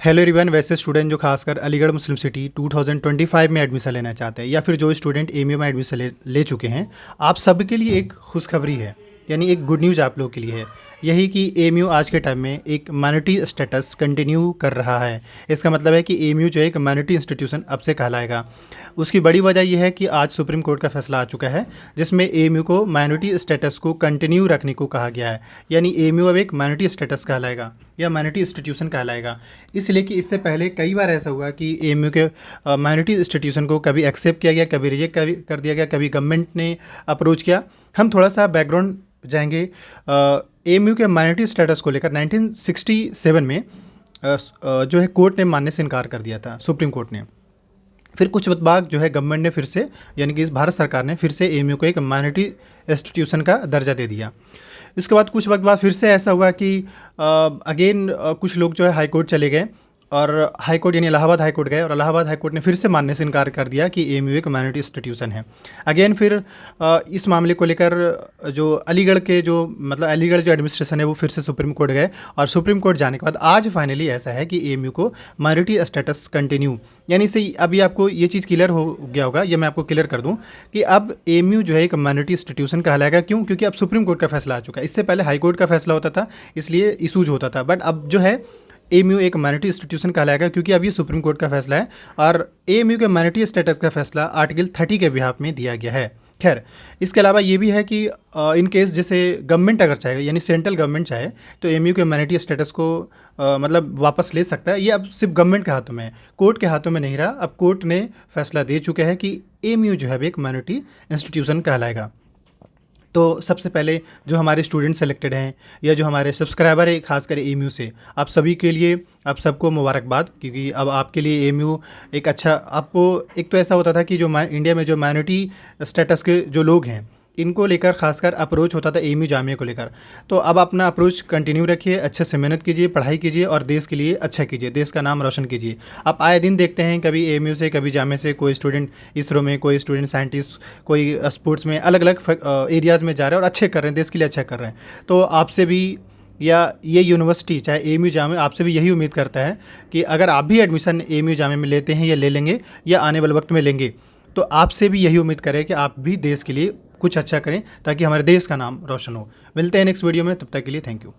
Hello everyone. वैसे student जो खासकर अलीगढ़ मुस्लिम सिटी 2025 में एडमिशन लेना चाहते हैं या फिर जो स्टूडेंट एमयू में एडमिशन ले चुके हैं, आप सबके लिए एक खुशखबरी है, यानी एक गुड न्यूज़ आप लोग के लिए है। यही कि एमयू आज के टाइम में एक माइनॉरिटी स्टेटस कंटिन्यू कर रहा है। इसका मतलब है कि एमयू जो है एक माइनॉरिटी इंस्टीट्यूशन अब से कहलाएगा। उसकी बड़ी वजह यह है कि आज सुप्रीम कोर्ट का फैसला आ चुका है, जिसमें एमयू को माइनॉरिटी स्टेटस को कंटिन्यू रखने को कहा गया है। यानी एमयू अब एक माइनॉरिटी स्टेटस कहलाएगा या माइनॉरिटी इंस्टीट्यूशन कहलाएगा। इसलिए कि इससे पहले कई बार ऐसा हुआ कि एमयू के माइनॉरिटी इंस्टीट्यूशन को कभी एक्सेप्ट किया गया, कभी रिजेक्ट कर दिया गया, कभी गवर्नमेंट ने अप्रोच किया। हम थोड़ा सा बैकग्राउंड जाएंगे। एमयू के माइनॉरिटी स्टेटस को लेकर 1967 में जो है कोर्ट ने मानने से इनकार कर दिया था, सुप्रीम कोर्ट ने। फिर कुछ वक्त बाद जो है गवर्नमेंट ने फिर से, यानी कि भारत सरकार ने फिर से एमयू को एक माइनॉरिटी इंस्टीट्यूशन का दर्जा दे दिया। इसके बाद कुछ वक्त बाद फिर से ऐसा हुआ कि अगेन कुछ लोग जो है हाई कोर्ट चले गए और हाई कोर्ट यानी इलाहाबाद हाई कोर्ट गए और इलाहाबाद हाई कोर्ट ने फिर से मानने से इनकार कर दिया कि एमयू एक माइनॉरिटी इंस्टीट्यूशन है। अगेन फिर इस मामले को लेकर जो अलीगढ़ के जो मतलब अलीगढ़ जो एडमिनिस्ट्रेशन है वो फिर से सुप्रीम कोर्ट गए और सुप्रीम कोर्ट जाने के बाद आज फाइनली ऐसा है कि एमयू को माइनॉरिटी स्टेटस कंटिन्यू, यानी इससे अभी आपको ये चीज़ क्लियर हो गया होगा। ये मैं आपको क्लियर कर दूं कि अब एमयू जो है एक माइनॉरिटी इंस्टीट्यूशन कहलाएगा। क्यों? क्योंकि अब सुप्रीम कोर्ट का फैसला आ चुका है। इससे पहले हाई कोर्ट का फैसला होता था, इसलिए इशूज होता था, बट अब जो है एमयू एक माइनॉरिटी इंस्टीट्यूशन कहलाएगा क्योंकि अब ये सुप्रीम कोर्ट का फैसला है और एमयू के माइनॉरिटी स्टेटस का फैसला आर्टिकल 30 के बिहाफ में दिया गया है। खैर, इसके अलावा ये भी है कि इन केस जैसे गवर्नमेंट अगर चाहे, यानी सेंट्रल गवर्नमेंट चाहे, तो एमयू के माइनॉरिटी स्टेटस को मतलब वापस ले सकता है। ये अब सिर्फ गवर्नमेंट के हाथों में है, कोर्ट के हाथों में नहीं रहा। अब कोर्ट ने फैसला दे चुका है कि एमयू जो है एक माइनॉरिटी इंस्टीट्यूशन कहलाएगा। तो सबसे पहले जो हमारे स्टूडेंट सेलेक्टेड हैं या जो हमारे सब्सक्राइबर है खासकर एमयू से, आप सभी के लिए, आप सबको मुबारकबाद, क्योंकि अब आपके लिए एमयू एक अच्छा, आपको एक तो ऐसा होता था कि जो इंडिया में जो माइनॉरिटी स्टेटस के जो लोग हैं इनको लेकर खासकर अप्रोच होता था एमयू जामिया को लेकर। तो अब अपना अप्रोच कंटिन्यू रखिए, अच्छे से मेहनत कीजिए, पढ़ाई कीजिए और देश के लिए अच्छा कीजिए, देश का नाम रोशन कीजिए। आप आए दिन देखते हैं कभी एमयू से कभी जामिया से कोई स्टूडेंट इसरो में, कोई स्टूडेंट साइंटिस्ट, कोई स्पोर्ट्स में अलग अलग एरियाज़ में जा रहे हैं और अच्छे कर रहे हैं, देश के लिए अच्छा कर रहे हैं। तो आपसे भी या ये यूनिवर्सिटी चाहे एमयू जामिया आपसे भी यही उम्मीद करता है कि अगर आप भी एडमिशन एमयू जामिया में लेते हैं या ले लेंगे या आने वाले वक्त में लेंगे, तो आपसे भी यही उम्मीद करें कि आप भी देश के लिए कुछ अच्छा करें ताकि हमारे देश का नाम रोशन हो। मिलते हैं नेक्स्ट वीडियो में, तब तक के लिए थैंक यू।